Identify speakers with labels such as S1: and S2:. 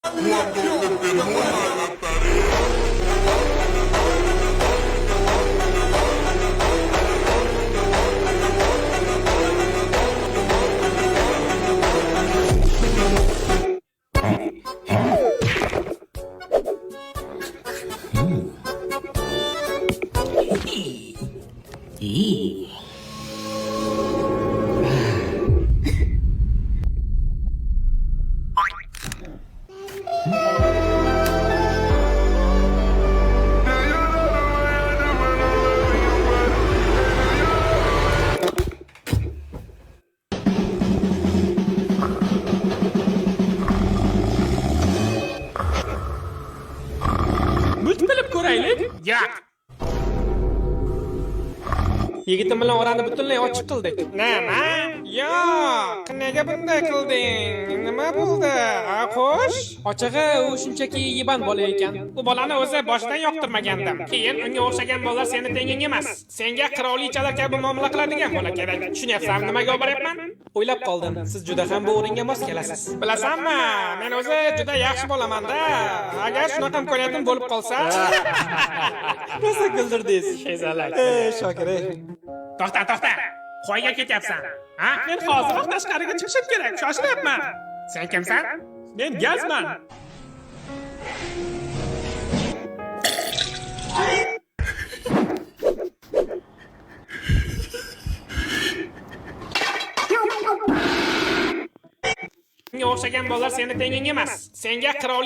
S1: Cuando te mueva la tarea.
S2: Multipilib ko'raylik.
S3: Yo'q.
S2: Yigitim bilan orani butunlay ochiq qildik.
S3: Nima? Yo'q. Nega bunday qilding? Nima bo'ldi? Xo'sh?
S2: Ochig'i u shunchaki yiban bola ekan.
S3: Bu bolani o'zi boshidan yoqtirmagandim. Keyin unga o'xshagan bolalar seni tenging emas. Senga qirolichalar kabi muomala qiladigan bola kerak. Tushunyapsanmi nimaga olib boryapman?
S2: O'ylab qoldim. Siz juda ham bu o'ringa mos kelasiz.
S3: Bilasanmi? Men o'zi juda yaxshi bo'laman-da. Agar shunaqa imkoniyatim bo'lib qolsa,
S2: Rosa kuldirdingiz.
S3: shezalak.
S2: Shokir.
S3: To'xta. Qo'yga ketyapsan. Ha? Men hozir tashqariga chiqishim kerak. Shoshilyapman. Sen kimsan?
S2: Men gazman.
S3: Unga o'xshagan bolalar seni tenging emas. Senga qirolicha